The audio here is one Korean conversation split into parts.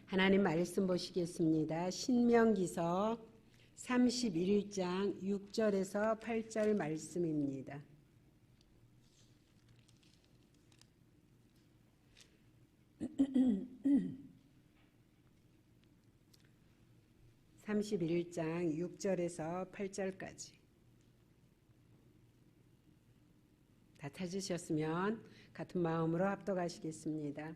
하나님 말씀 보시겠습니다. 신명기서 31장 6절에서 8절 말씀입니다. (31장) 6절에서 8절까지 다 찾으셨으면 같은 마음으로 합독하시겠습니다.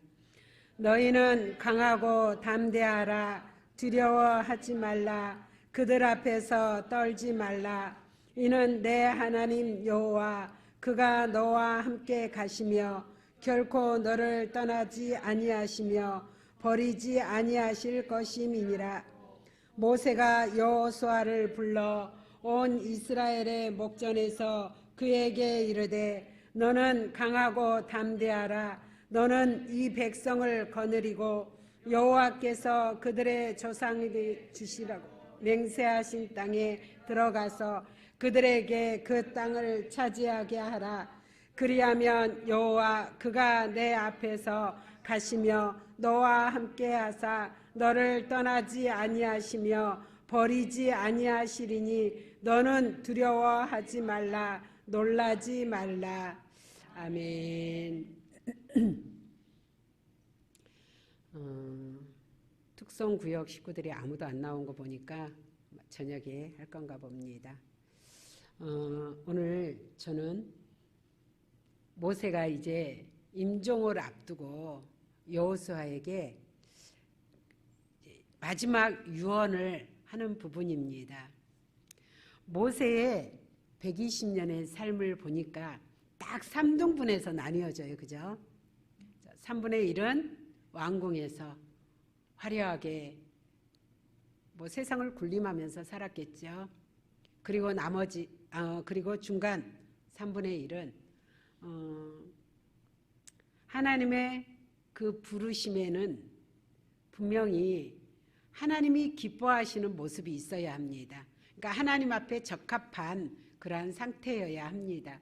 너희는 강하고 담대하라. 두려워하지 말라. 그들 앞에서 떨지 말라. 이는 내 하나님 여호와 그가 너와 함께 가시며 결코 너를 떠나지 아니하시며 버리지 아니하실 것임이니라. 모세가 여호수아를 불러 온 이스라엘의 목전에서 그에게 이르되 너는 강하고 담대하라. 너는 이 백성을 거느리고 여호와께서 그들의 조상에게 주시라고 맹세하신 땅에 들어가서 그들에게 그 땅을 차지하게 하라. 그리하면 여호와 그가 내 앞에서 가시며 너와 함께 하사 너를 떠나지 아니하시며 버리지 아니하시리니 너는 두려워하지 말라. 놀라지 말라. 아멘. 특성구역 식구들이 아무도 안 나온 거 보니까 저녁에 할 건가 봅니다. 오늘 저는 모세가 이제 임종을 앞두고 여호수아에게 마지막 유언을 하는 부분입니다. 모세의 120년의 삶을 보니까 딱 3등분해서 나뉘어져요. 그죠? 3분의 1은 왕궁에서 화려하게 세상을 군림하면서 살았겠죠. 그리고 그리고 중간 3분의 1은 하나님의 그 부르심에는 분명히 하나님이 기뻐하시는 모습이 있어야 합니다. 그러니까 하나님 앞에 적합한 그러한 상태여야 합니다.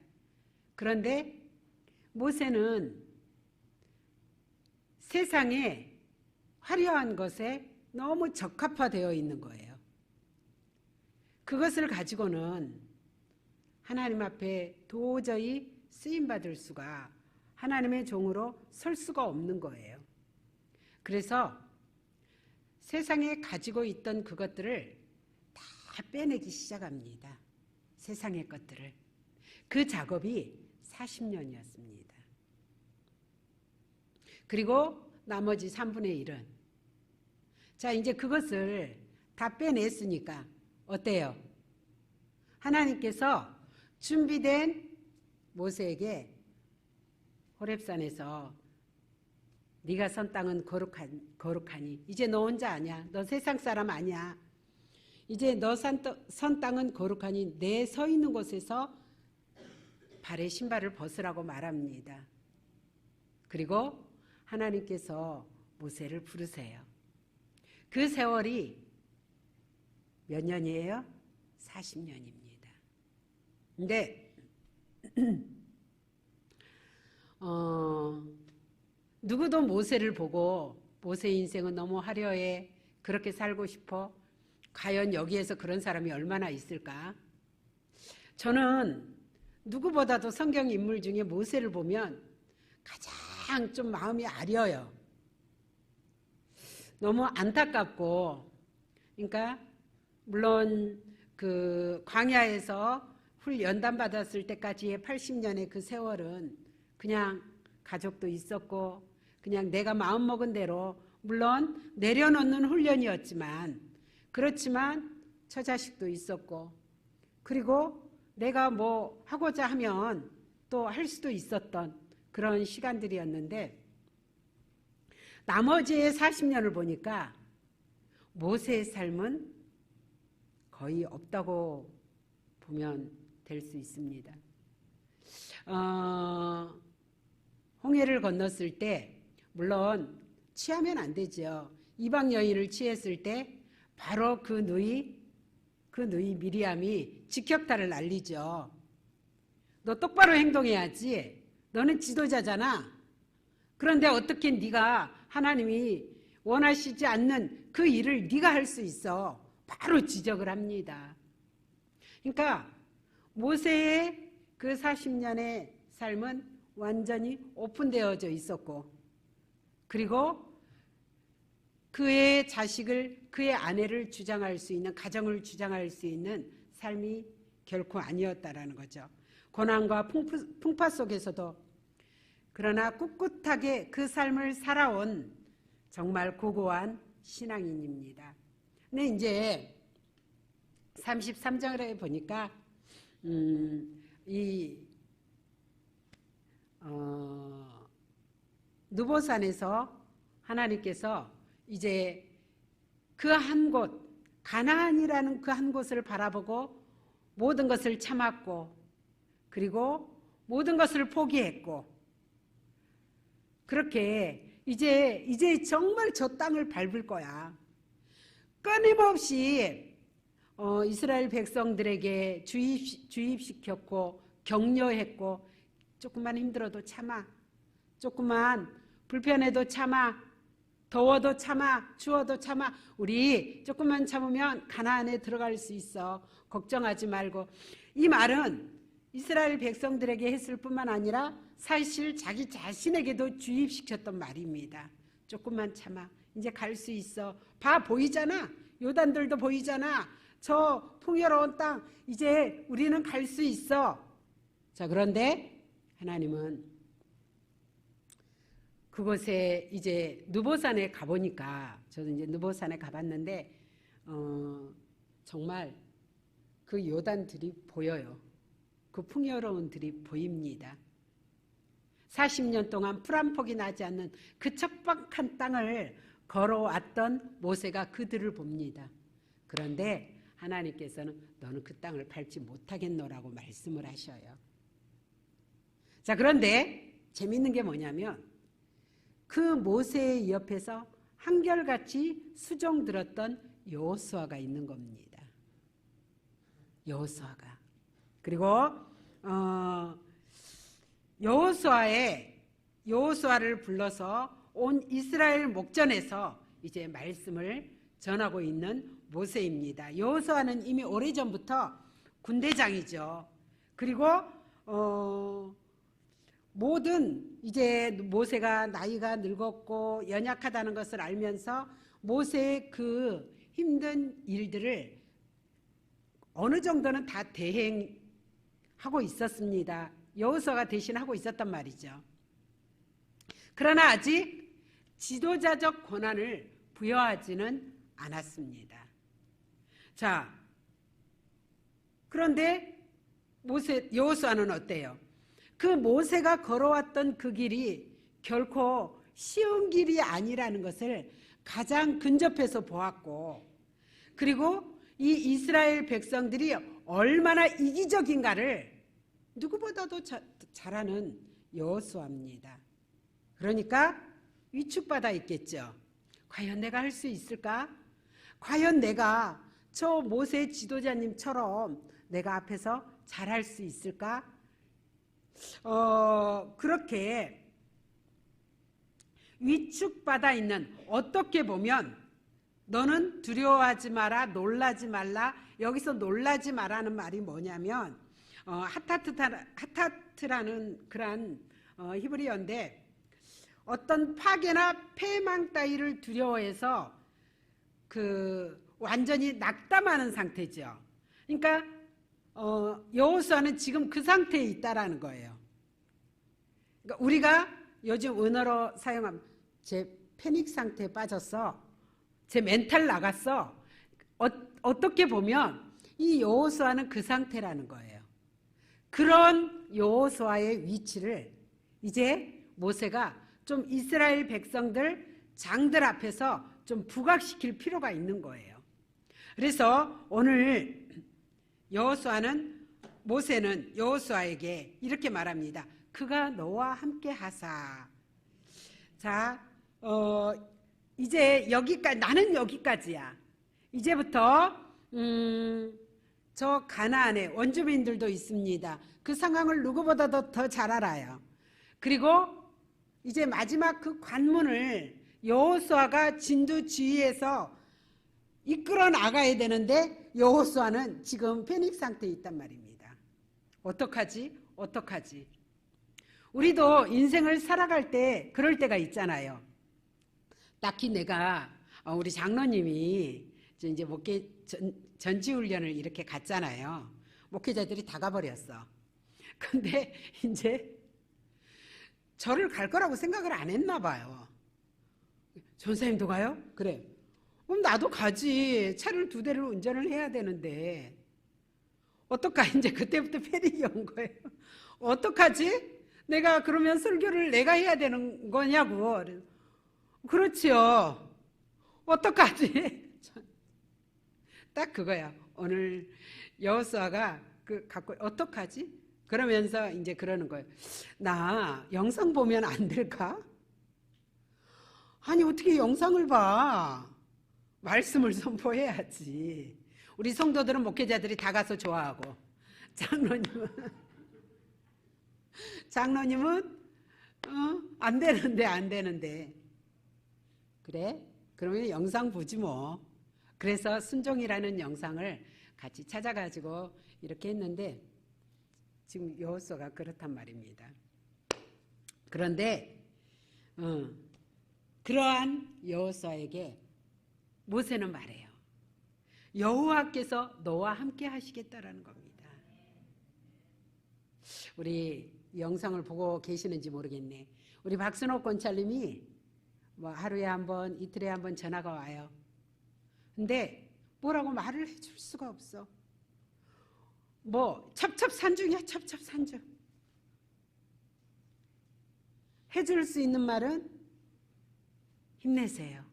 그런데 모세는 세상에 화려한 것에 너무 적합화되어 있는 거예요. 그것을 가지고는 하나님 앞에 도저히 쓰임받을 수가, 하나님의 종으로 설 수가 없는 거예요. 그래서 세상에 가지고 있던 그것들을 다 빼내기 시작합니다. 세상의 것들을. 그 작업이 40년이었습니다. 그리고 나머지 3분의 1은 자, 이제 그것을 다 빼냈으니까 어때요? 하나님께서 준비된 모세에게 호렙산에서 네가 선 땅은 거룩하니 이제 너 혼자 아니야. 너 세상 사람 아니야. 이제 너 선 땅은 거룩하니 내 서 있는 곳에서 발에 신발을 벗으라고 말합니다. 그리고 하나님께서 모세를 부르세요. 그 세월이 몇 년이에요? 40년입니다. 근데 누구도 모세를 보고 모세 인생은 너무 화려해, 그렇게 살고 싶어, 과연 여기에서 그런 사람이 얼마나 있을까? 저는 누구보다도 성경 인물 중에 모세를 보면 가장 좀 마음이 아려요. 너무 안타깝고, 그러니까 물론 그 광야에서 연단 받았을 때까지의 80년의 그 세월은 그냥 가족도 있었고 그냥 내가 마음먹은 대로, 물론 내려놓는 훈련이었지만, 그렇지만 처자식도 있었고, 그리고 내가 뭐 하고자 하면 또 할 수도 있었던 그런 시간들이었는데, 나머지의 40년을 보니까 모세의 삶은 거의 없다고 보면 될 수 있습니다. 홍해를 건넜을 때 물론 취하면 안 되죠. 이방 여인을 취했을 때 바로 그 누이 미리암이 직격탄을 날리죠. 너 똑바로 행동해야지. 너는 지도자잖아. 그런데 어떻게 네가 하나님이 원하시지 않는 그 일을 네가 할 수 있어. 바로 지적을 합니다. 그러니까 모세의 그 40년의 삶은 완전히 오픈되어져 있었고, 그리고 그의 자식을, 그의 아내를 주장할 수 있는, 가정을 주장할 수 있는 삶이 결코 아니었다라는 거죠. 고난과 풍파 속에서도 그러나 꿋꿋하게 그 삶을 살아온 정말 고고한 신앙인입니다. 근데 이제 33절에 보니까 느보산에서 하나님께서 이제 그 한 곳, 가나안이라는 그 한 곳을 바라보고 모든 것을 참았고, 그리고 모든 것을 포기했고, 그렇게 이제 정말 저 땅을 밟을 거야. 끊임없이 이스라엘 백성들에게 주입시켰고 격려했고, 조금만 힘들어도 참아, 조금만 불편해도 참아, 더워도 참아, 추워도 참아, 우리 조금만 참으면 가나안에 들어갈 수 있어, 걱정하지 말고. 이 말은 이스라엘 백성들에게 했을 뿐만 아니라 사실 자기 자신에게도 주입시켰던 말입니다. 조금만 참아, 이제 갈 수 있어. 봐, 보이잖아, 요단들도 보이잖아, 저 풍요로운 땅 이제 우리는 갈 수 있어. 자, 그런데 하나님은 그곳에 이제 느보산에 가보니까, 저도 이제 느보산에 가봤는데 정말 그 요단들이 보여요. 그 풍요로운 들이 보입니다. 40년 동안 풀 한 폭이 나지 않는 그 척박한 땅을 걸어왔던 모세가 그들을 봅니다. 그런데 하나님께서는 너는 그 땅을 밟지 못하겠노라고 말씀을 하셔요. 자, 그런데 재밌는 게 뭐냐면 그 모세의 옆에서 한결같이 수종 들었던 여호수아가 있는 겁니다. 여호수아가. 그리고 여호수아를 불러서 온 이스라엘 목전에서 이제 말씀을 전하고 있는 모세입니다. 여호수아는 이미 오래전부터 군대장이죠. 그리고 모든 이제 모세가 나이가 늙었고 연약하다는 것을 알면서 모세의 그 힘든 일들을 어느 정도는 다 대행하고 있었습니다. 여호수아가 대신하고 있었단 말이죠. 그러나 아직 지도자적 권한을 부여하지는 않았습니다. 자, 그런데 여호수아는 어때요? 그 모세가 걸어왔던 그 길이 결코 쉬운 길이 아니라는 것을 가장 근접해서 보았고, 그리고 이 이스라엘 백성들이 얼마나 이기적인가를 누구보다도 잘 아는 여호수아입니다. 그러니까 위축받아 있겠죠. 과연 내가 할 수 있을까? 과연 내가 저 모세 지도자님처럼 내가 앞에서 잘할 수 있을까? 그렇게 위축받아 있는, 어떻게 보면 너는 두려워하지 마라, 놀라지 말라. 여기서 놀라지 마라는 말이 뭐냐면 하타트라는 그런 히브리어인데, 어떤 파괴나 패망 따위를 두려워해서 완전히 낙담하는 상태죠. 그러니까 여호수아는 지금 그 상태에 있다라는 거예요. 그러니까 우리가 요즘 은어로 사용하면 제 패닉 상태에 빠졌어, 제 멘탈 나갔어. 어떻게 보면 이 여호수아는 그 상태라는 거예요. 그런 여호수아의 위치를 이제 모세가 좀 이스라엘 백성들, 장들 앞에서 좀 부각시킬 필요가 있는 거예요. 그래서 오늘 모세는 여호수아에게 이렇게 말합니다. 그가 너와 함께 하사. 자, 이제 여기까지, 나는 여기까지야. 이제부터 저 가나안에 원주민들도 있습니다. 그 상황을 누구보다도 더 잘 알아요. 그리고 이제 마지막 그 관문을 여호수아가 진두지휘해서 이끌어 나가야 되는데 여호수아는 지금 패닉 상태에 있단 말입니다. 어떡하지? 어떡하지? 우리도 인생을 살아갈 때 그럴 때가 있잖아요. 딱히 내가 우리 장로님이 이제 목회 전지훈련을 이렇게 갔잖아요. 목회자들이 다 가버렸어. 근데 이제 저를 갈 거라고 생각을 안 했나 봐요. 전사님도 가요? 그래. 그럼 나도 가지. 차를 2대를 운전을 해야 되는데 어떡하? 이제 그때부터 패닉이 온 거예요. 어떡하지? 내가 그러면 설교를 내가 해야 되는 거냐고. 그렇지요. 어떡하지? 딱 그거야. 오늘 여호수아가 갖고 어떡하지? 그러면서 이제 그러는 거예요. 나 영상 보면 안 될까? 아니 어떻게 영상을 봐? 말씀을 선포해야지. 우리 성도들은 목회자들이 다 가서 좋아하고 장로님은 안 되는데 그래? 그러면 영상 보지 뭐. 그래서 순종이라는 영상을 같이 찾아가지고 이렇게 했는데 지금 여호수아가 그렇단 말입니다. 그런데 그러한 여호수아에게 모세는 말해요. 여호와께서 너와 함께 하시겠다라는 겁니다. 우리 영상을 보고 계시는지 모르겠네. 우리 박순옥 권찰님이 뭐 하루에 한 번, 이틀에 한 번 전화가 와요. 근데 뭐라고 말을 해줄 수가 없어. 뭐 첩첩산중이야. 첩첩산중. 해줄 수 있는 말은 힘내세요.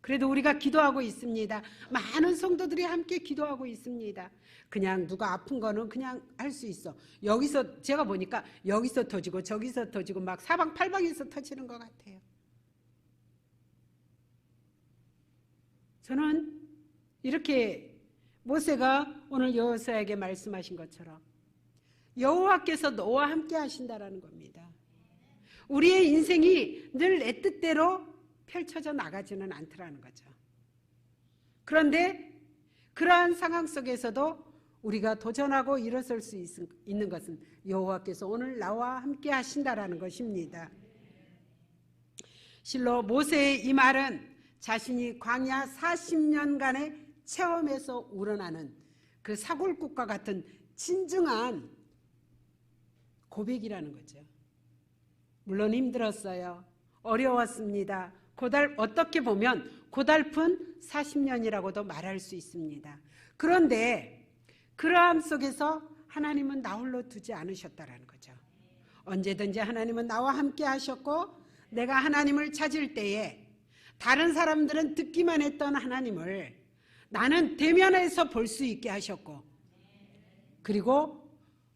그래도 우리가 기도하고 있습니다. 많은 성도들이 함께 기도하고 있습니다. 그냥 누가 아픈 거는 그냥 할 수 있어. 여기서 제가 보니까 여기서 터지고 저기서 터지고 막 사방팔방에서 터지는 것 같아요. 저는 이렇게 모세가 오늘 여호수아에게 말씀하신 것처럼 여호와께서 너와 함께 하신다라는 겁니다. 우리의 인생이 늘 내 뜻대로 펼쳐져 나가지는 않더라는 거죠. 그런데 그러한 상황 속에서도 우리가 도전하고 일어설 수 있는 것은 여호와께서 오늘 나와 함께 하신다라는 것입니다. 실로 모세의 이 말은 자신이 광야 40년간의 체험에서 우러나는 그 사골국과 같은 진중한 고백이라는 거죠. 물론 힘들었어요. 어려웠습니다. 어떻게 보면 고달픈 40년이라고도 말할 수 있습니다. 그런데 그러함 속에서 하나님은 나 홀로 두지 않으셨다라는 거죠. 언제든지 하나님은 나와 함께 하셨고 내가 하나님을 찾을 때에 다른 사람들은 듣기만 했던 하나님을 나는 대면해서 볼 수 있게 하셨고 그리고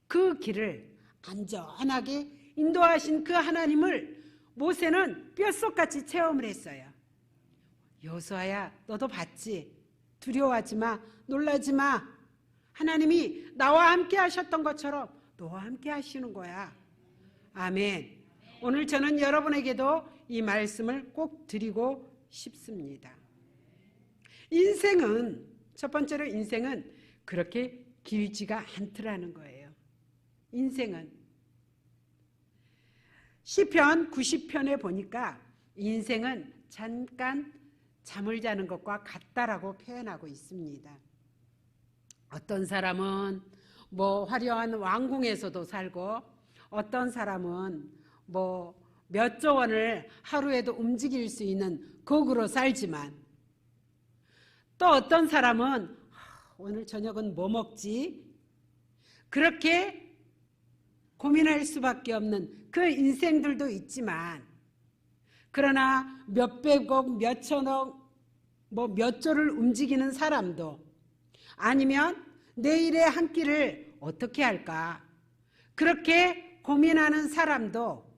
그 길을 안전하게 인도하신 그 하나님을 모세는 뼛속같이 체험을 했어요. 여호수아야 너도 봤지? 두려워하지 마. 놀라지 마. 하나님이 나와 함께 하셨던 것처럼 너와 함께 하시는 거야. 아멘. 오늘 저는 여러분에게도 이 말씀을 꼭 드리고 싶습니다. 인생은 첫 번째로 인생은 그렇게 길지가 않더라는 거예요. 인생은 시편 90편에 보니까 인생은 잠깐 잠을 자는 것과 같다라고 표현하고 있습니다. 어떤 사람은 뭐 화려한 왕궁에서도 살고 어떤 사람은 뭐 몇 조 원을 하루에도 움직일 수 있는 거구로 살지만 또 어떤 사람은 오늘 저녁은 뭐 먹지? 그렇게 고민할 수밖에 없는 그 인생들도 있지만 그러나 몇백억, 몇천억, 뭐 몇 조를 움직이는 사람도 아니면 내일의 한 끼를 어떻게 할까? 그렇게 고민하는 사람도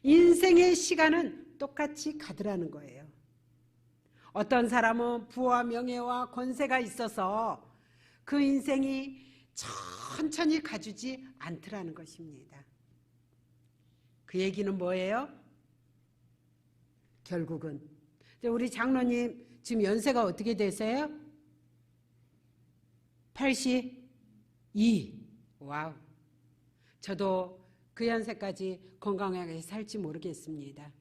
인생의 시간은 똑같이 가더라는 거예요. 어떤 사람은 부와 명예와 권세가 있어서 그 인생이 천천히 가주지 않더라는 것입니다. 그 얘기는 뭐예요? 결국은 우리 장로님 지금 연세가 어떻게 되세요? 82. 와우. 저도 그 연세까지 건강하게 살지 모르겠습니다.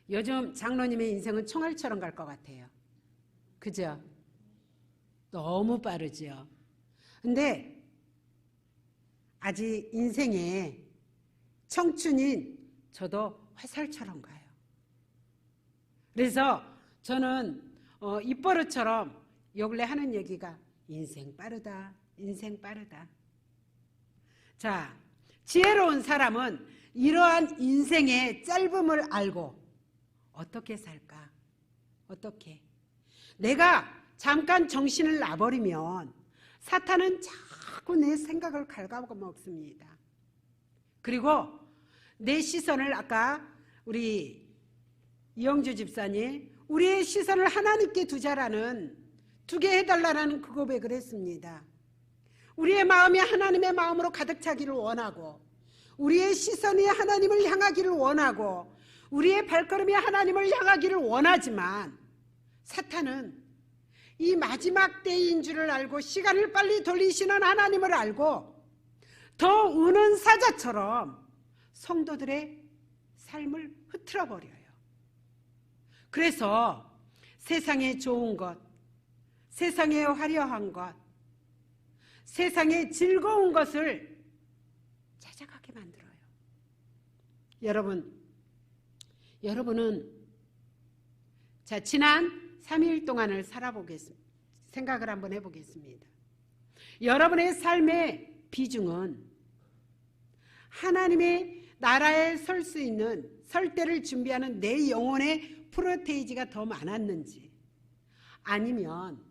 요즘 장로님의 인생은 총알처럼 갈 것 같아요. 그죠? 너무 빠르죠. 근데 아직 인생에 청춘인 저도 화살처럼 가요. 그래서 저는 입버릇처럼 요 근래 하는 얘기가 인생 빠르다, 인생 빠르다. 자, 지혜로운 사람은 이러한 인생의 짧음을 알고 어떻게 살까? 어떻게? 내가 잠깐 정신을 놔버리면 사탄은 자꾸 내 생각을 갉아먹습니다. 그리고 내 시선을 아까 우리 이영주 집사님 우리의 시선을 하나님께 두자라는 두게 해달라는 그 고백을 했습니다. 우리의 마음이 하나님의 마음으로 가득 차기를 원하고 우리의 시선이 하나님을 향하기를 원하고 우리의 발걸음이 하나님을 향하기를 원하지만 사탄은 이 마지막 때인 줄을 알고 시간을 빨리 돌리시는 하나님을 알고 더 우는 사자처럼 성도들의 삶을 흐트러버려요. 그래서 세상에 좋은 것, 세상에 화려한 것, 세상에 즐거운 것을 찾아가게 만들어요. 여러분은 자, 지난 3일 동안을 살아보겠습니다. 생각을 한번 해보겠습니다. 여러분의 삶의 비중은 하나님의 나라에 설 수 있는 설대를 준비하는 내 영혼의 프로테이지가 더 많았는지 아니면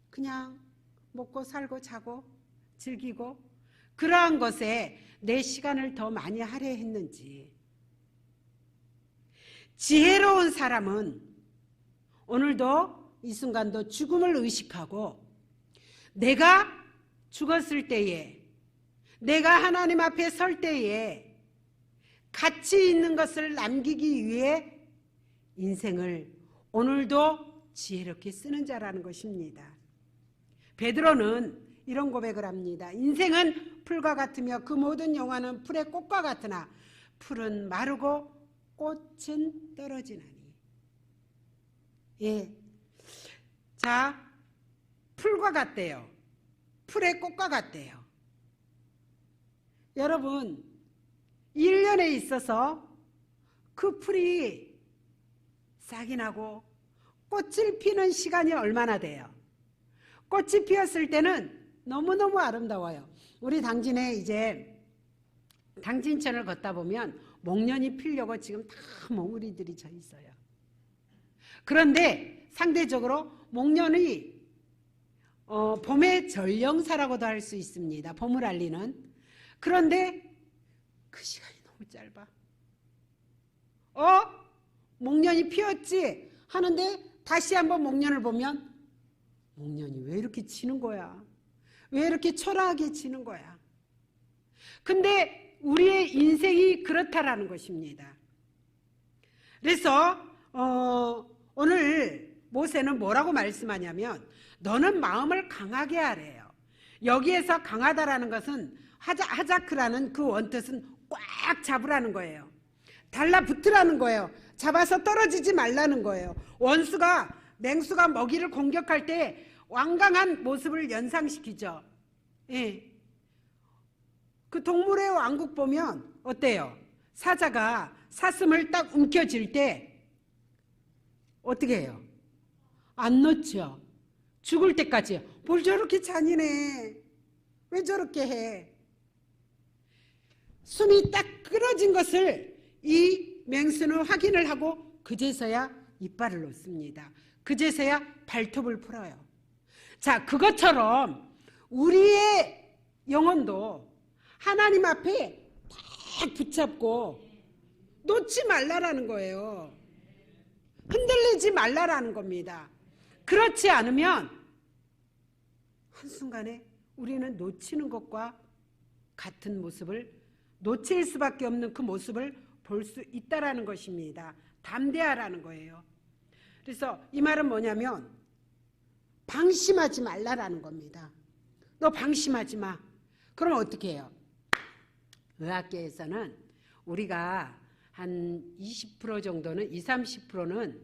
그냥 먹고 살고 자고 즐기고 그러한 것에 내 시간을 더 많이 할애했는지. 지혜로운 사람은 오늘도 이 순간도 죽음을 의식하고 내가 죽었을 때에 내가 하나님 앞에 설 때에 가치 있는 것을 남기기 위해 인생을 오늘도 지혜롭게 쓰는 자라는 것입니다. 베드로는 이런 고백을 합니다. 인생은 풀과 같으며 그 모든 영화는 풀의 꽃과 같으나 풀은 마르고 꽃은 떨어지나니. 예. 자, 풀과 같대요. 풀의 꽃과 같대요. 여러분, 1년에 있어서 그 풀이 싹이 나고 꽃을 피는 시간이 얼마나 돼요? 꽃이 피었을 때는 너무너무 아름다워요. 우리 당진에 이제 당진천을 걷다 보면 목련이 피려고 지금 다 몽우리들이 져 있어요. 그런데 상대적으로 목련이 봄의 전령사라고도 할 수 있습니다. 봄을 알리는. 그런데 그 시간이 너무 짧아. 목련이 피었지 하는데 다시 한번 목련을 보면 목련이 왜 이렇게 지는 거야? 왜 이렇게 초라하게 지는 거야? 근데 우리의 인생이 그렇다라는 것입니다. 그래서 오늘 모세는 뭐라고 말씀하냐면 너는 마음을 강하게 하래요. 여기에서 강하다라는 것은 하자크라는 그 원뜻은 꽉 잡으라는 거예요. 달라붙으라는 거예요. 잡아서 떨어지지 말라는 거예요. 맹수가 먹이를 공격할 때 완강한 모습을 연상시키죠. 예. 그 동물의 왕국 보면 어때요? 사자가 사슴을 딱 움켜쥘 때 어떻게 해요? 안 놓죠. 죽을 때까지. 뭘 저렇게 잔인해? 왜 저렇게 해? 숨이 딱 끊어진 것을 이 맹수는 확인을 하고 그제서야 이빨을 놓습니다. 그제서야 발톱을 풀어요. 자, 그것처럼 우리의 영혼도 하나님 앞에 딱 붙잡고 놓지 말라라는 거예요. 흔들리지 말라라는 겁니다. 그렇지 않으면 한순간에 우리는 놓치는 것과 같은 모습을 놓칠 수밖에 없는 그 모습을 볼 수 있다라는 것입니다. 담대하라는 거예요. 그래서 이 말은 뭐냐면 방심하지 말라라는 겁니다. 너 방심하지 마. 그러면 어떻게 해요? 의학계에서는 우리가 한 20% 정도는 20, 30%는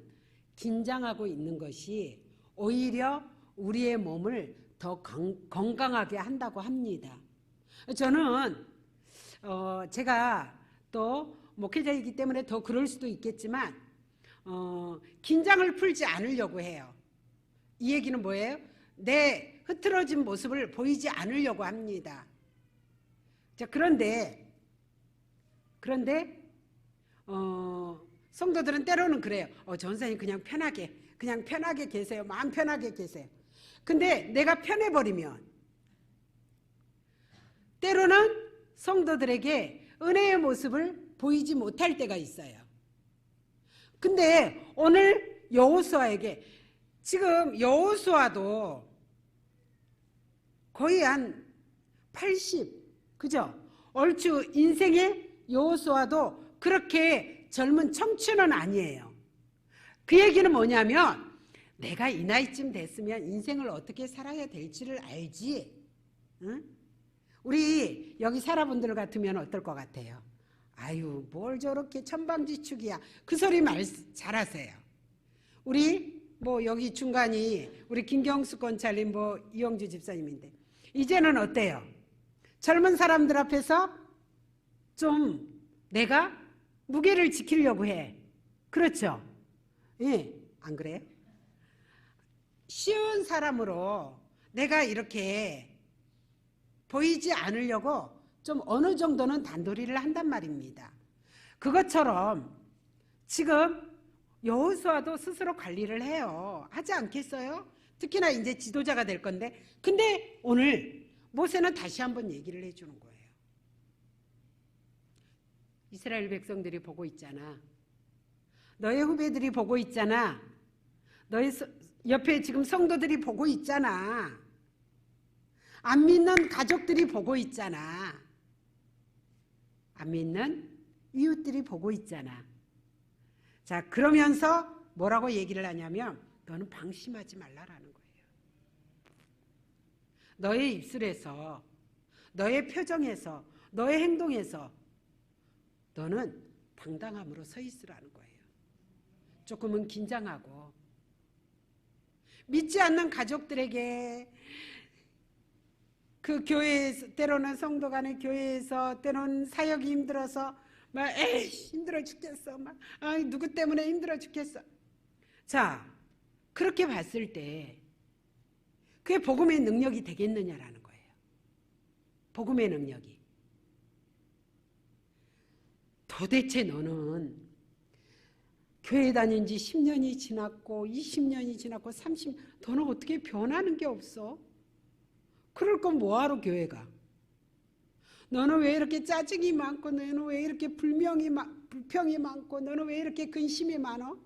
긴장하고 있는 것이 오히려 우리의 몸을 더 건강하게 한다고 합니다. 저는 제가 또 목회자이기 때문에 더 그럴 수도 있겠지만 긴장을 풀지 않으려고 해요. 이 얘기는 뭐예요? 내 흐트러진 모습을 보이지 않으려고 합니다. 자, 그런데 성도들은 때로는 그래요. 전사님 그냥 편하게 계세요. 마음 편하게 계세요. 근데 내가 편해버리면 때로는 성도들에게 은혜의 모습을 보이지 못할 때가 있어요. 근데 오늘 여호수아에게 지금 여호수아도 거의 한 80, 그죠? 얼추 인생의 여호수아도 그렇게 젊은 청춘은 아니에요. 그 얘기는 뭐냐면 내가 이 나이쯤 됐으면 인생을 어떻게 살아야 될지를 알지. 응? 우리 여기 사람분들 같으면 어떨 것 같아요? 아유, 뭘 저렇게 천방지축이야. 그 소리 잘하세요. 우리 여기 중간이 우리 김경수 권찰님 이영주 집사님인데 이제는 어때요? 젊은 사람들 앞에서 좀 내가 무게를 지키려고 해. 그렇죠? 예, 안 그래요? 쉬운 사람으로 내가 이렇게 보이지 않으려고 좀 어느 정도는 단도리를 한단 말입니다. 그것처럼 지금 여호수아도 스스로 관리를 해요. 하지 않겠어요? 특히나 이제 지도자가 될 건데. 근데 오늘 모세는 다시 한번 얘기를 해주는 거예요. 이스라엘 백성들이 보고 있잖아. 너의 후배들이 보고 있잖아. 너의 옆에 지금 성도들이 보고 있잖아. 안 믿는 가족들이 보고 있잖아. 안 믿는 이웃들이 보고 있잖아. 자, 그러면서 뭐라고 얘기를 하냐면 너는 방심하지 말라라는 거예요. 너의 입술에서, 너의 표정에서, 너의 행동에서 너는 당당함으로 서 있으라는 거예요. 조금은 긴장하고 믿지 않는 가족들에게 그 교회에서 때로는 성도 간의 교회에서 때로는 사역이 힘들어서 막 에이 힘들어 죽겠어 막 누구 때문에 힘들어 죽겠어. 자, 그렇게 봤을 때 그게 복음의 능력이 되겠느냐라는 거예요. 복음의 능력이. 도대체 너는 교회 다닌 지 10년이 지났고 20년이 지났고 30년 너는 어떻게 변하는 게 없어? 그럴 건 뭐하러 교회가? 너는 왜 이렇게 짜증이 많고 너는 왜 이렇게 불평이 많고 너는 왜 이렇게 근심이 많어?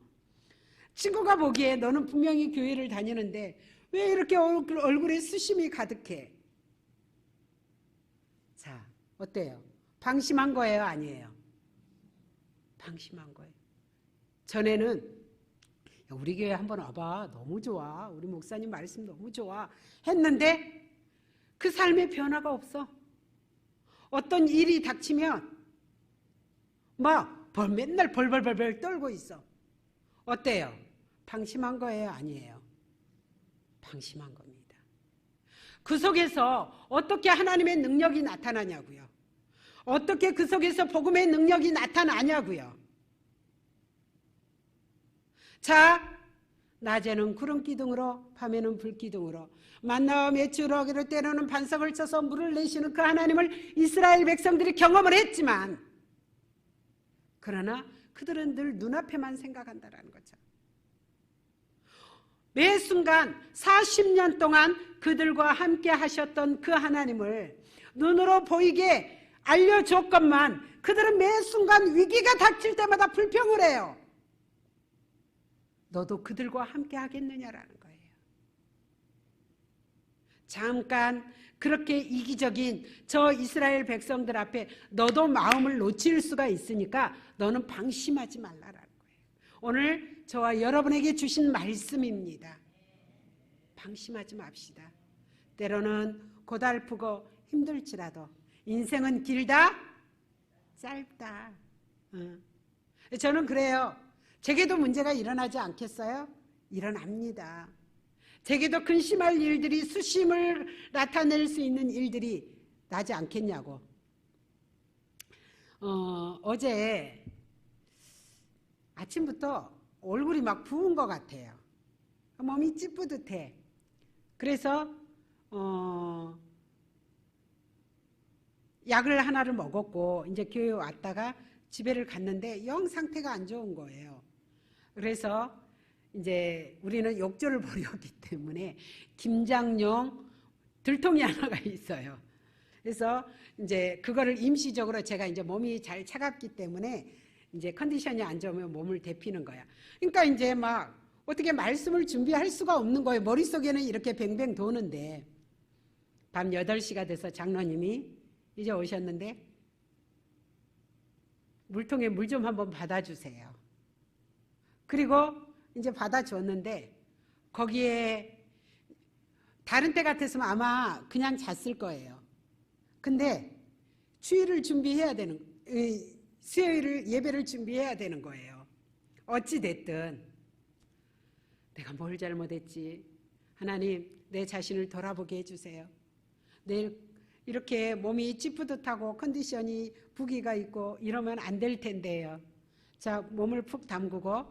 친구가 보기에 너는 분명히 교회를 다니는데 왜 이렇게 얼굴에 수심이 가득해? 자, 어때요? 방심한 거예요? 아니에요? 방심한 거예요. 전에는 우리 교회 한번 와봐. 너무 좋아. 우리 목사님 말씀 너무 좋아. 했는데 그 삶의 변화가 없어. 어떤 일이 닥치면 막 맨날 벌벌벌 떨고 있어. 어때요? 방심한 거예요? 아니에요? 방심한 겁니다. 그 속에서 어떻게 하나님의 능력이 나타나냐고요. 어떻게 그 속에서 복음의 능력이 나타나냐고요. 자, 낮에는 구름 기둥으로 밤에는 불 기둥으로 만나와 메추라기로 때로는 반석을 쳐서 물을 내시는 그 하나님을 이스라엘 백성들이 경험을 했지만 그러나 그들은 늘 눈앞에만 생각한다라는 거죠. 매 순간 40년 동안 그들과 함께 하셨던 그 하나님을 눈으로 보이게 알려줬건만 그들은 매 순간 위기가 닥칠 때마다 불평을 해요. 너도 그들과 함께 하겠느냐라는 거예요. 잠깐 그렇게 이기적인 저 이스라엘 백성들 앞에 너도 마음을 놓칠 수가 있으니까 너는 방심하지 말라라는 거예요. 오늘 저와 여러분에게 주신 말씀입니다. 방심하지 맙시다. 때로는 고달프고 힘들지라도 인생은 길다, 짧다. 저는 그래요. 제게도 문제가 일어나지 않겠어요? 일어납니다. 제게도 근심할 일들이, 수심을 나타낼 수 있는 일들이 나지 않겠냐고. 어제 아침부터 얼굴이 막 부은 것 같아요. 몸이 찌뿌듯해. 그래서 약을 하나를 먹었고 이제 교회 왔다가 집에를 갔는데 영 상태가 안 좋은 거예요. 그래서 이제 우리는 욕조를 버렸기 때문에 김장용 들통이 하나가 있어요. 그래서 이제 그거를 임시적으로 제가 이제 몸이 잘 차갑기 때문에 이제 컨디션이 안 좋으면 몸을 데피는 거야. 그러니까 이제 막 어떻게 말씀을 준비할 수가 없는 거예요. 머릿속에는 이렇게 뱅뱅 도는데 밤 8시가 돼서 장로님이 이제 오셨는데 물통에 물 좀 한번 받아주세요. 그리고 이제 받아줬는데 거기에 다른 때 같았으면 아마 그냥 잤을 거예요. 근데 주일을 준비해야 되는, 수요일을 예배를 준비해야 되는 거예요. 어찌 됐든 내가 뭘 잘못했지? 하나님, 내 자신을 돌아보게 해주세요. 내일 이렇게 몸이 찌뿌듯하고 컨디션이 부기가 있고 이러면 안 될 텐데요. 자, 몸을 푹 담그고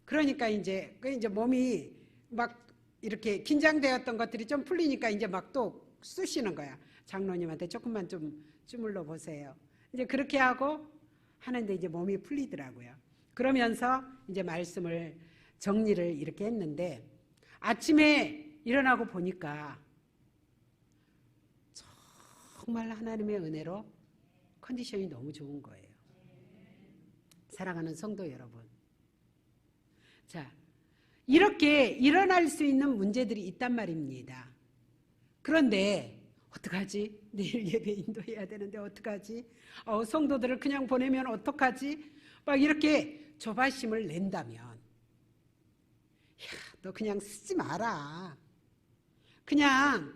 그러니까 이제 몸이 막 이렇게 긴장되었던 것들이 좀 풀리니까 이제 막 또 쑤시는 거야. 장로님한테 조금만 좀 주물러 보세요. 이제 그렇게 하고 하는데 이제 몸이 풀리더라고요. 그러면서 이제 말씀을 정리를 이렇게 했는데 아침에 일어나고 보니까 정말 하나님의 은혜로 컨디션이 너무 좋은 거예요. 사랑하는 성도 여러분. 자, 이렇게 일어날 수 있는 문제들이 있단 말입니다. 그런데 어떡하지? 내일 예배 인도해야 되는데 어떡하지? 성도들을 그냥 보내면 어떡하지? 막 이렇게 조바심을 낸다면 야, 너 그냥 쓰지 마라. 그냥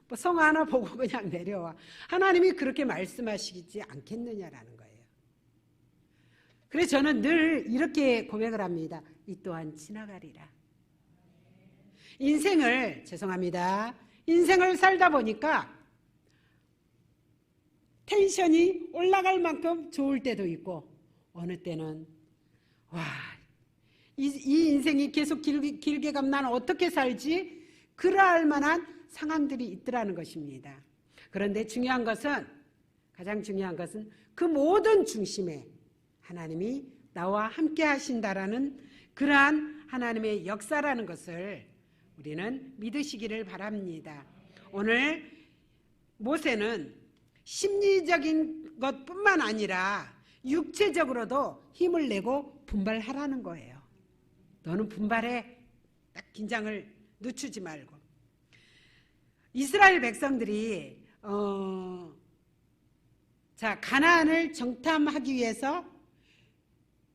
뭐 성 하나 보고 그냥 내려와. 하나님이 그렇게 말씀하시지 않겠느냐라는 거예요. 그래서 저는 늘 이렇게 고백을 합니다. 이 또한 지나가리라. 인생을 살다 보니까 텐션이 올라갈 만큼 좋을 때도 있고 어느 때는 와, 이 인생이 계속 길게 가면 난 어떻게 살지? 그러할 만한 상황들이 있더라는 것입니다. 그런데 가장 중요한 것은 그 모든 중심에 하나님이 나와 함께 하신다라는 그러한 하나님의 역사라는 것을 우리는 믿으시기를 바랍니다. 오늘 모세는 심리적인 것뿐만 아니라 육체적으로도 힘을 내고 분발하라는 거예요. 너는 분발해. 딱 긴장을 늦추지 말고. 이스라엘 백성들이 가나안을 정탐하기 위해서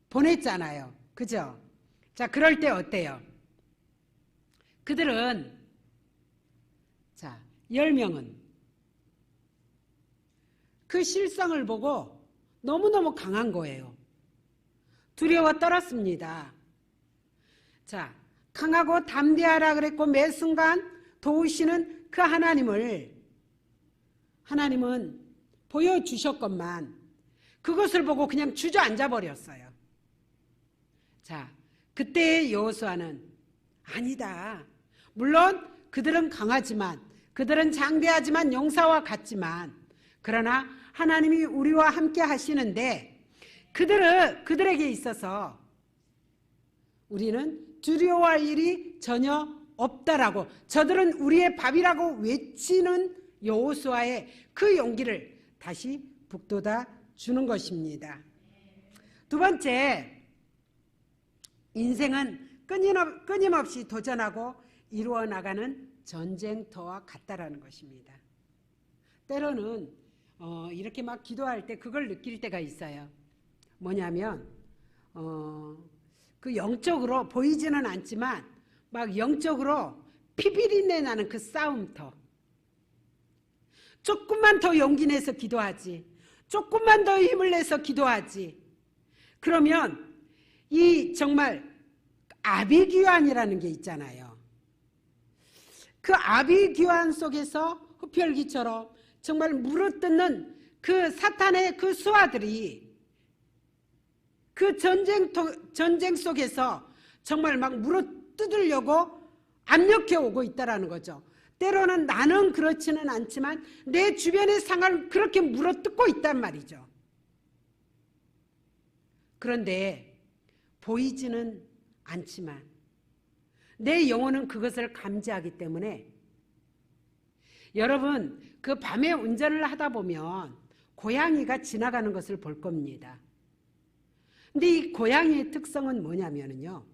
보냈잖아요. 그죠? 자, 그럴 때 어때요? 그들은 10명은 그 실상을 보고 너무너무 강한 거예요. 두려워 떨었습니다. 자, 강하고 담대하라 그랬고 매 순간 도우시는 그 하나님은 보여주셨건만 그것을 보고 그냥 주저앉아 버렸어요. 자, 그때의 여호수아는 아니다. 물론 그들은 강하지만, 그들은 장대하지만 용사와 같지만, 그러나 하나님이 우리와 함께 하시는데 그들에게 있어서 우리는 두려워할 일이 전혀 없다라고, 저들은 우리의 밥이라고 외치는 여호수아의 그 용기를 다시 북돋아 주는 것입니다. 두 번째, 인생은 끊임없이 도전하고 이루어 나가는 전쟁터와 같다라는 것입니다. 때로는 이렇게 막 기도할 때 그걸 느낄 때가 있어요. 뭐냐면 그 영적으로 보이지는 않지만 막 영적으로 피비린내 나는 그 싸움터. 조금만 더 용기 내서 기도하지. 조금만 더 힘을 내서 기도하지. 그러면 이 정말 아비규환이라는 게 있잖아요. 그 아비규환 속에서 흡혈귀처럼 정말 물어뜯는 그 사탄의 그 수하들이 그 전쟁 속에서 정말 막 물어뜯으려고 압력해 오고 있다는 거죠. 때로는 나는 그렇지는 않지만 내 주변의 상황을 그렇게 물어뜯고 있단 말이죠. 그런데 보이지는 않지만 내 영혼은 그것을 감지하기 때문에 여러분 그 밤에 운전을 하다 보면 고양이가 지나가는 것을 볼 겁니다. 근데 이 고양이의 특성은 뭐냐면요.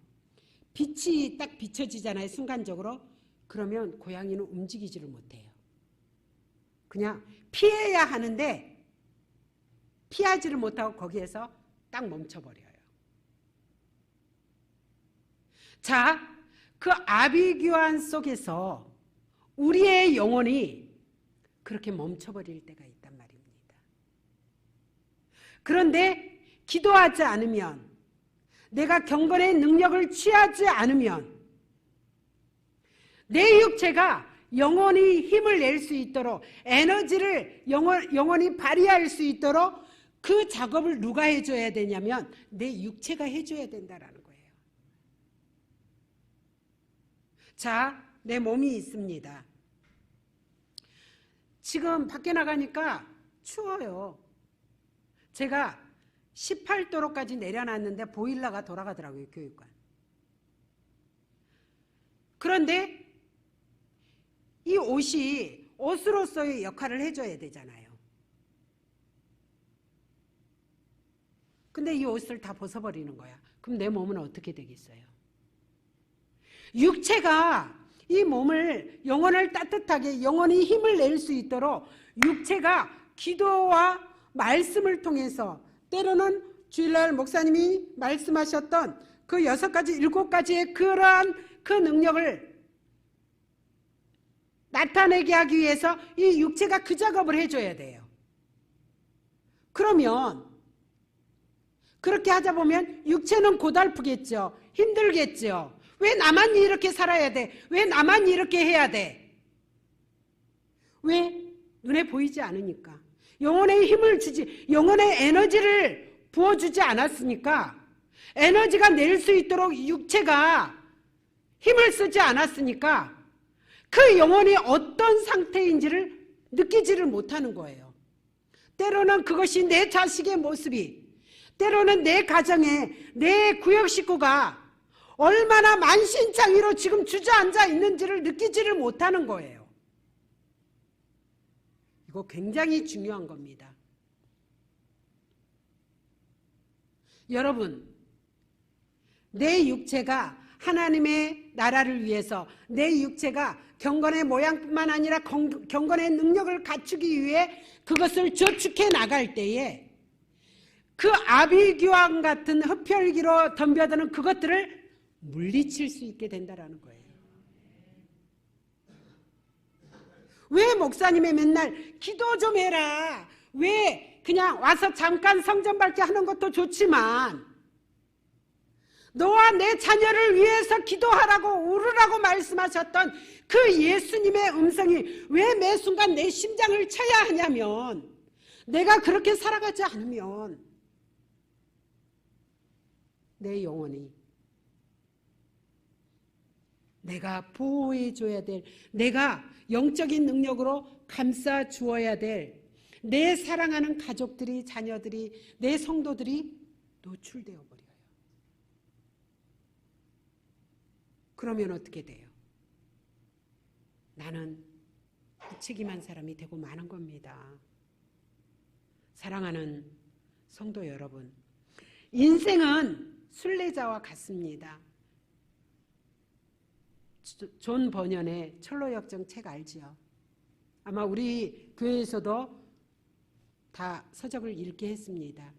빛이 딱 비춰지잖아요. 순간적으로. 그러면 고양이는 움직이지를 못해요. 그냥 피해야 하는데 피하지를 못하고 거기에서 딱 멈춰버려요. 자, 그 아비규환 속에서 우리의 영혼이 그렇게 멈춰버릴 때가 있단 말입니다. 그런데 기도하지 않으면, 내가 경건의 능력을 취하지 않으면 내 육체가 영원히 힘을 낼 수 있도록, 에너지를 영원히 발휘할 수 있도록 그 작업을 누가 해줘야 되냐면 내 육체가 해줘야 된다라는 거예요. 자, 내 몸이 있습니다. 지금 밖에 나가니까 추워요. 제가 18도로까지 내려놨는데 보일러가 돌아가더라고요, 교육관. 그런데 이 옷이 옷으로서의 역할을 해줘야 되잖아요. 근데 이 옷을 다 벗어버리는 거야. 그럼 내 몸은 어떻게 되겠어요? 육체가 이 몸을, 영혼을 따뜻하게 영원히 힘을 낼 수 있도록 육체가 기도와 말씀을 통해서, 때로는 주일날 목사님이 말씀하셨던 그 6가지, 7가지의 그러한 그 능력을 나타내게 하기 위해서 이 육체가 그 작업을 해줘야 돼요. 그러면 그렇게 하다 보면 육체는 고달프겠죠. 힘들겠죠. 왜 나만 이렇게 살아야 돼? 왜 나만 이렇게 해야 돼? 왜? 눈에 보이지 않으니까. 영혼에 힘을 주지, 영혼의 에너지를 부어주지 않았으니까, 에너지가 낼 수 있도록 육체가 힘을 쓰지 않았으니까 그 영혼이 어떤 상태인지를 느끼지를 못하는 거예요. 때로는 그것이 내 자식의 모습이, 때로는 내 가정에 내 구역 식구가 얼마나 만신창이로 지금 주저앉아 있는지를 느끼지를 못하는 거예요. 이거 굉장히 중요한 겁니다. 여러분, 내 육체가 하나님의 나라를 위해서, 내 육체가 경건의 모양뿐만 아니라 경건의 능력을 갖추기 위해 그것을 저축해 나갈 때에 그 아비규환 같은 흡혈귀로 덤벼드는 그것들을 물리칠 수 있게 된다는 거예요. 왜 목사님이 맨날 기도 좀 해라, 왜 그냥 와서 잠깐 성전 밟기 하는 것도 좋지만 너와 내 자녀를 위해서 기도하라고 울으라고 말씀하셨던 그 예수님의 음성이 왜 매 순간 내 심장을 쳐야 하냐면, 내가 그렇게 살아가지 않으면 내 영혼이, 내가 보호해줘야 될, 내가 영적인 능력으로 감싸 주어야 될 내 사랑하는 가족들이, 자녀들이, 내 성도들이 노출되어 버려요. 그러면 어떻게 돼요? 나는 무책임한 사람이 되고 마는 겁니다. 사랑하는 성도 여러분, 인생은 순례자와 같습니다. 존 버년의 철로역정 책 알지요? 아마 우리 교회에서도 다 서적을 읽게 했습니다.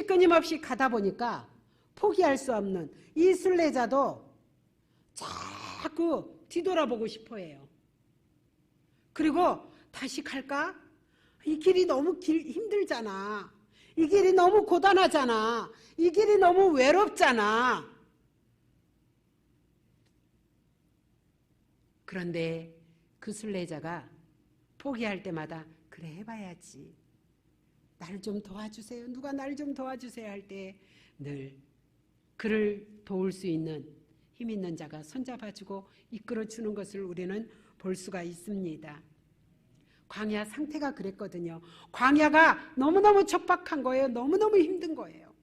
끊임없이 가다 보니까 포기할 수 없는 이 순례자도 자꾸 뒤돌아보고 싶어해요. 그리고 다시 갈까? 이 길이 너무 힘들잖아. 이 길이 너무 고단하잖아. 이 길이 너무 외롭잖아. 그런데 그 순례자가 포기할 때마다 그래 해봐야지. 나를 좀 도와주세요. 누가 나를 좀 도와주세요 할 때 늘 그를 도울 수 있는 힘 있는 자가 손잡아주고 이끌어주는 것을 우리는 볼 수가 있습니다. 광야 상태가 그랬거든요. 광야가 너무너무 척박한 거예요. 너무너무 힘든 거예요.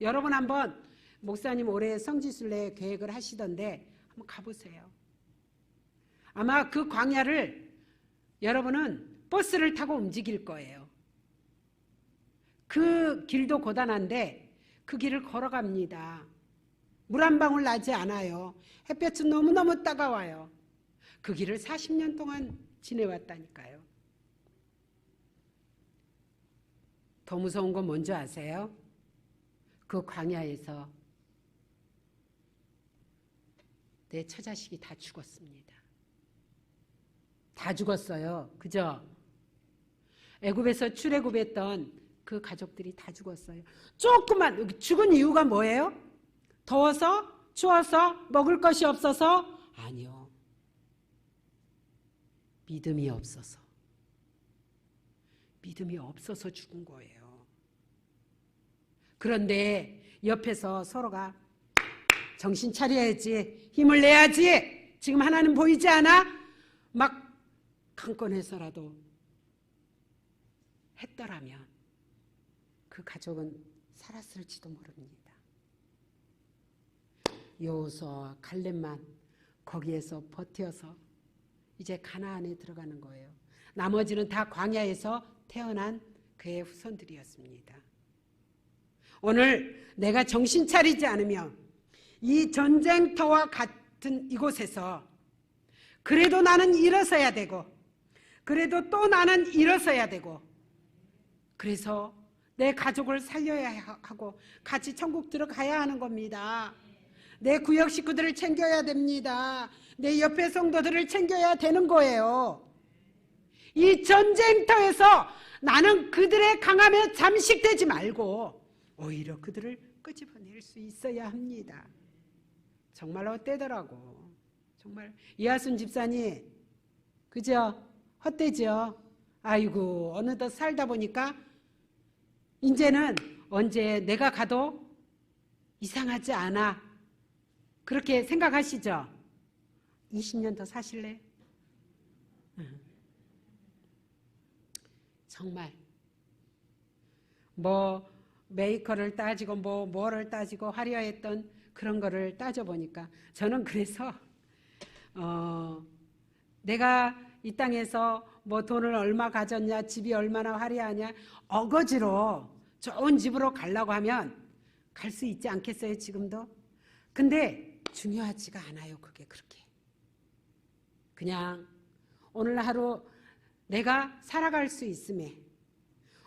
여러분 한번 목사님 올해 성지순례 계획을 하시던데 한번 가보세요. 아마 그 광야를 여러분은 버스를 타고 움직일 거예요. 그 길도 고단한데 그 길을 걸어갑니다. 물 한 방울 나지 않아요. 햇볕은 너무너무 따가워요. 그 길을 40년 동안 지내왔다니까요. 더 무서운 건 뭔지 아세요? 그 광야에서 내 처자식이 다 죽었습니다. 다 죽었어요. 그죠? 애굽에서 출애굽했던 그 가족들이 다 죽었어요. 조금만 죽은 이유가 뭐예요? 더워서? 추워서? 먹을 것이 없어서? 아니요. 믿음이 없어서. 믿음이 없어서 죽은 거예요. 그런데 옆에서 서로가 정신 차려야지, 힘을 내야지, 지금 하나님 보이지 않아? 막 강권해서라도 했더라면 그 가족은 살았을지도 모릅니다. 여호수아와 갈렙만 거기에서 버텨서 이제 가나안에 들어가는 거예요. 나머지는 다 광야에서 태어난 그의 후손들이었습니다. 오늘 내가 정신 차리지 않으면 이 전쟁터와 같은 이곳에서 그래도 나는 일어서야 되고 그래도 또 나는 일어서야 되고 그래서 내 가족을 살려야 하고 같이 천국 들어가야 하는 겁니다. 내 구역 식구들을 챙겨야 됩니다. 내 옆에 성도들을 챙겨야 되는 거예요. 이 전쟁터에서 나는 그들의 강함에 잠식되지 말고 오히려 그들을 끄집어낼 수 있어야 합니다. 정말 헛되더라고. 정말 이하순 집사님, 그죠? 헛되죠? 아이고 어느덧 살다 보니까 이제는 언제 내가 가도 이상하지 않아. 그렇게 생각하시죠? 20년 더 사실래? 정말 뭐 메이커를 따지고 뭐를 따지고 하려 했던 그런 거를 따져보니까 저는 그래서 내가 이 땅에서 뭐 돈을 얼마 가졌냐, 집이 얼마나 화려하냐, 어거지로 좋은 집으로 가려고 하면 갈 수 있지 않겠어요, 지금도? 근데 중요하지가 않아요, 그게 그렇게. 그냥 오늘 하루 내가 살아갈 수 있음에,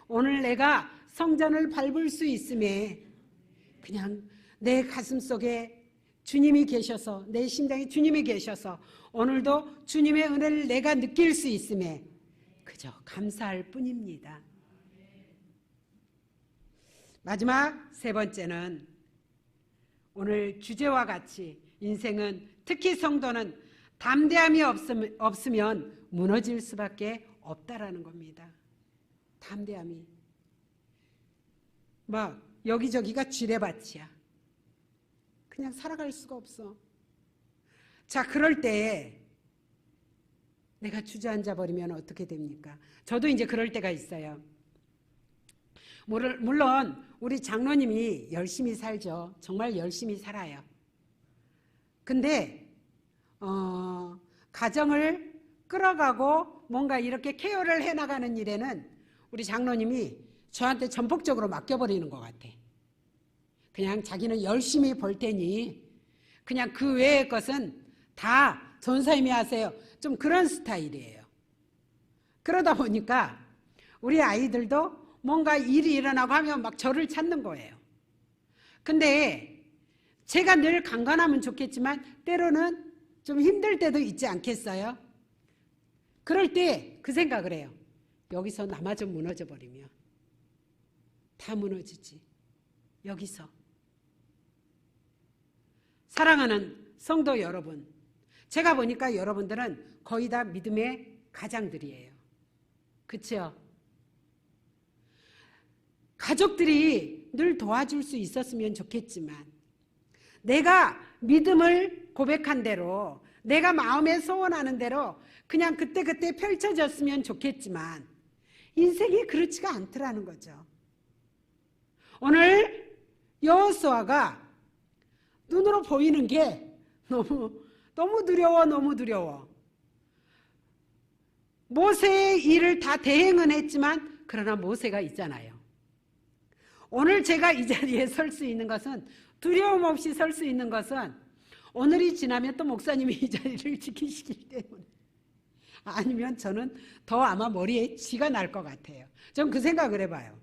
오늘 내가 성전을 밟을 수 있음에, 그냥 내 가슴 속에 주님이 계셔서, 내 심장에 주님이 계셔서 오늘도 주님의 은혜를 내가 느낄 수 있음에 그저 감사할 뿐입니다. 마지막 세 번째는 오늘 주제와 같이 인생은, 특히 성도는 담대함이 없으면 무너질 수밖에 없다라는 겁니다. 담대함이. 막 여기저기가 쥐레밭이야. 그냥 살아갈 수가 없어. 자, 그럴 때 내가 주저앉아 버리면 어떻게 됩니까? 저도 이제 그럴 때가 있어요. 물론 우리 장로님이 열심히 살죠. 정말 열심히 살아요. 근데 가정을 끌어가고 뭔가 이렇게 케어를 해나가는 일에는 우리 장로님이 저한테 전폭적으로 맡겨버리는 것 같아. 그냥 자기는 열심히 벌 테니 그냥 그 외의 것은 다 전사님이 하세요. 좀 그런 스타일이에요. 그러다 보니까 우리 아이들도 뭔가 일이 일어나고 하면 막 저를 찾는 거예요. 근데 제가 늘 강건하면 좋겠지만 때로는 좀 힘들 때도 있지 않겠어요? 그럴 때 그 생각을 해요. 여기서 나마저 무너져 버리면 다 무너지지. 여기서. 사랑하는 성도 여러분, 제가 보니까 여러분들은 거의 다 믿음의 가장들이에요. 그렇죠? 가족들이 늘 도와줄 수 있었으면 좋겠지만 내가 믿음을 고백한 대로 내가 마음에 소원하는 대로 그냥 그때그때 펼쳐졌으면 좋겠지만 인생이 그렇지가 않더라는 거죠. 오늘 여호수아가 눈으로 보이는 게 너무 두려워, 너무 두려워. 모세의 일을 다 대행은 했지만 그러나 모세가 있잖아요. 오늘 제가 이 자리에 설 수 있는 것은, 두려움 없이 설 수 있는 것은 오늘이 지나면 또 목사님이 이 자리를 지키시기 때문에, 아니면 저는 더 아마 머리에 쥐가 날 것 같아요. 전 그 생각을 해봐요.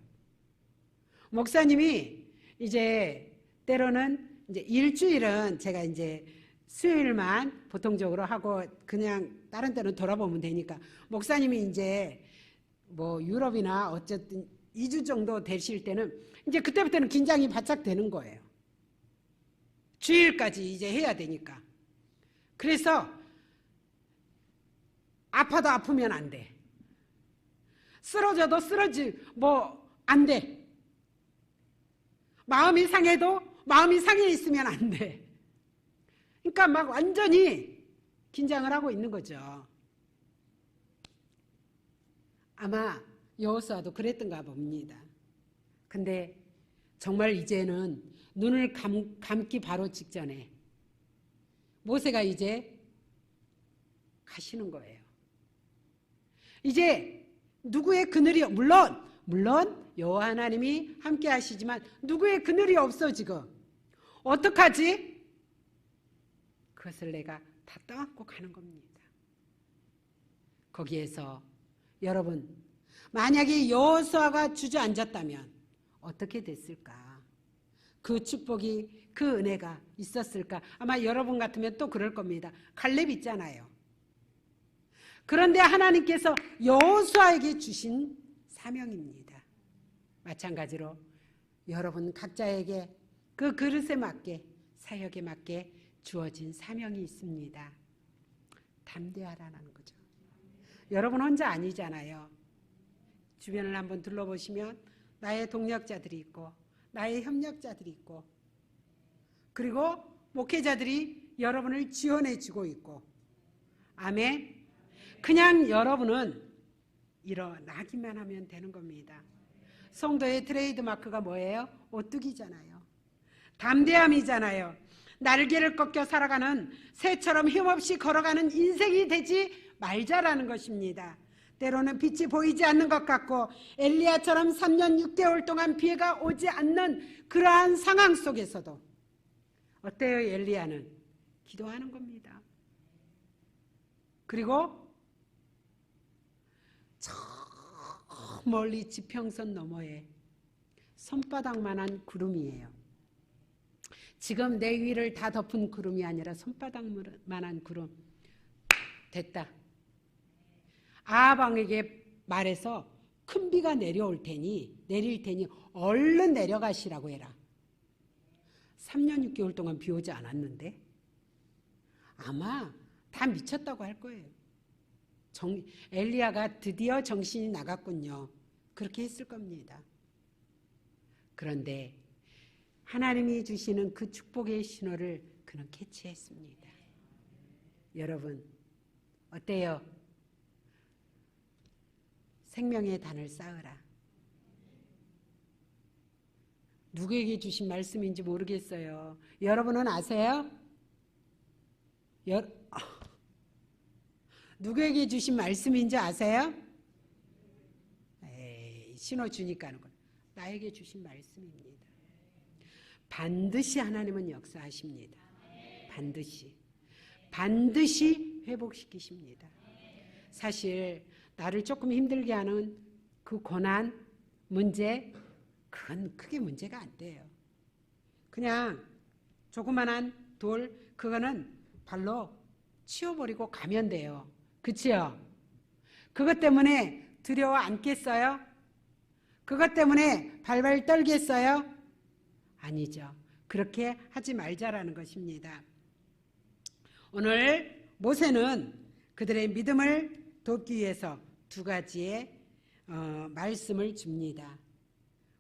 목사님이 이제 때로는 이제 일주일은 제가 이제 수요일만 보통적으로 하고 그냥 다른 때는 돌아보면 되니까, 목사님이 이제 뭐 유럽이나 어쨌든 2주 정도 되실 때는 이제 그때부터는 긴장이 바짝 되는 거예요. 주일까지 이제 해야 되니까. 그래서 아파도 아프면 안 돼. 쓰러져도 안 돼. 마음이 상해도 마음이 상해 있으면 안 돼. 그러니까 막 완전히 긴장을 하고 있는 거죠. 아마 여호수아도 그랬던가 봅니다. 근데 정말 이제는 눈을 감기 바로 직전에 모세가 이제 가시는 거예요. 이제 누구의 그늘이, 물론 여호와 하나님이 함께 하시지만 누구의 그늘이 없어. 지금 어떡하지? 그것을 내가 다 떠안고 가는 겁니다. 거기에서 여러분, 만약에 여호수아가 주저앉았다면 어떻게 됐을까? 그 축복이, 그 은혜가 있었을까? 아마 여러분 같으면 또 그럴 겁니다. 갈렙 있잖아요. 그런데 하나님께서 여호수아에게 주신 사명입니다. 마찬가지로 여러분 각자에게 그 그릇에 맞게, 사역에 맞게 주어진 사명이 있습니다. 담대하라는 거죠. 여러분 혼자 아니잖아요. 주변을 한번 둘러보시면 나의 동력자들이 있고 나의 협력자들이 있고, 그리고 목회자들이 여러분을 지원해 주고 있고. 아멘. 그냥 여러분은 일어나기만 하면 되는 겁니다. 성도의 트레이드 마크가 뭐예요? 오뚜기잖아요. 담대함이잖아요. 날개를 꺾여 살아가는 새처럼 힘없이 걸어가는 인생이 되지 말자라는 것입니다. 때로는 빛이 보이지 않는 것 같고 엘리야처럼 3년 6개월 동안 비가 오지 않는 그러한 상황 속에서도 어때요? 엘리야는 기도하는 겁니다. 그리고 저 멀리 지평선 너머에 손바닥만한 구름이에요. 지금 내 위를 다 덮은 구름이 아니라 손바닥만한 구름. 됐다. 아합왕에게 말해서 큰 비가 내릴 테니 얼른 내려가시라고 해라. 3년 6개월 동안 비 오지 않았는데 아마 다 미쳤다고 할 거예요. 엘리야가 드디어 정신이 나갔군요. 그렇게 했을 겁니다. 그런데 하나님이 주시는 그 축복의 신호를 그는 캐치했습니다. 여러분 어때요? 생명의 단을 쌓으라. 누구에게 주신 말씀인지 모르겠어요. 여러분은 아세요? 누구에게 주신 말씀인지 아세요? 신호 주니까 하는 건 나에게 주신 말씀입니다. 반드시 하나님은 역사하십니다. 반드시 회복시키십니다. 사실 나를 조금 힘들게 하는 그 고난, 그건 크게 문제가 안 돼요. 그냥 조그만한 돌, 그거는 발로 치워버리고 가면 돼요. 그치요? 그것 때문에 두려워 앉겠어요? 그것 때문에 발발 떨겠어요? 아니죠. 그렇게 하지 말자라는 것입니다. 오늘 모세는 그들의 믿음을 돕기 위해서 두 가지의 말씀을 줍니다.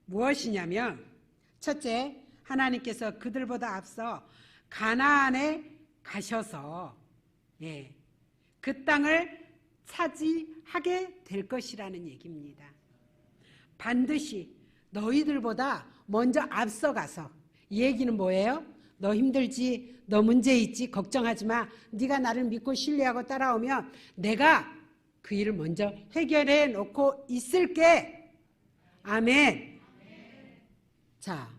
무엇이냐면 첫째, 하나님께서 그들보다 앞서 가나안에 가셔서 그 땅을 차지하게 될 것이라는 얘기입니다. 반드시 너희들보다 먼저 앞서가서, 이 얘기는 뭐예요? 너 힘들지, 너 문제 있지, 걱정하지 마. 네가 나를 믿고 신뢰하고 따라오면 내가 그 일을 먼저 해결해 놓고 있을게. 아멘. 자,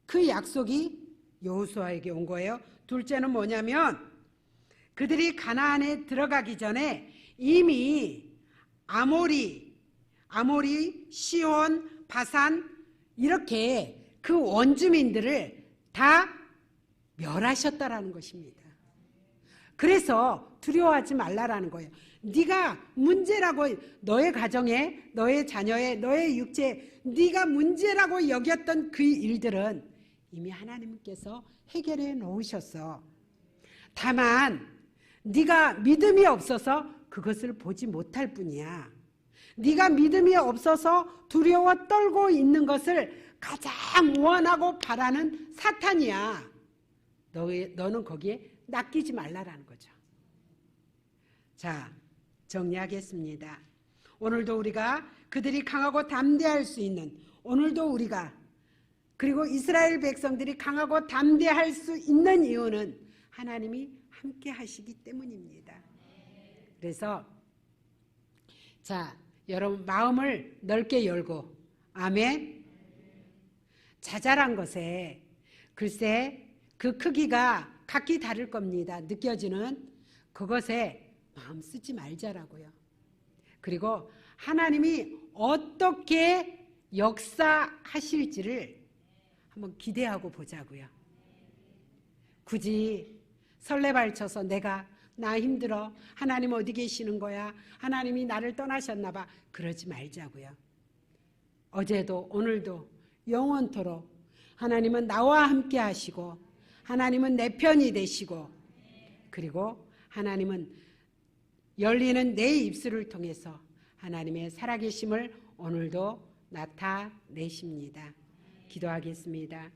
그 약속이 여호수아에게 온 거예요. 둘째는 뭐냐면 그들이 가나안에 들어가기 전에 이미 아모리, 시온, 바산 이렇게 그 원주민들을 다 멸하셨다라는 것입니다. 그래서 두려워하지 말라라는 거예요. 네가 문제라고, 너의 가정에, 너의 자녀에, 너의 육체에 네가 문제라고 여겼던 그 일들은 이미 하나님께서 해결해 놓으셨어. 다만 네가 믿음이 없어서 그것을 보지 못할 뿐이야. 네가 믿음이 없어서 두려워 떨고 있는 것을 가장 원하고 바라는 사탄이야. 너는 거기에 낚이지 말라라는 거죠. 자, 정리하겠습니다. 오늘도 우리가 그들이 강하고 담대할 수 있는, 오늘도 우리가, 그리고 이스라엘 백성들이 강하고 담대할 수 있는 이유는 하나님이 함께 하시기 때문입니다. 그래서 자, 여러분 마음을 넓게 열고, 아멘. 자잘한 것에 글쎄 그 크기가 각기 다를 겁니다. 느껴지는 그것에 마음 쓰지 말자라고요. 그리고 하나님이 어떻게 역사하실지를 한번 기대하고 보자고요. 굳이 설레발쳐서 나 힘들어, 하나님 어디 계시는 거야, 하나님이 나를 떠나셨나 봐, 그러지 말자고요. 어제도 오늘도 영원토록 하나님은 나와 함께 하시고, 하나님은 내 편이 되시고, 그리고 하나님은 열리는 내 입술을 통해서 하나님의 살아계심을 오늘도 나타내십니다. 기도하겠습니다.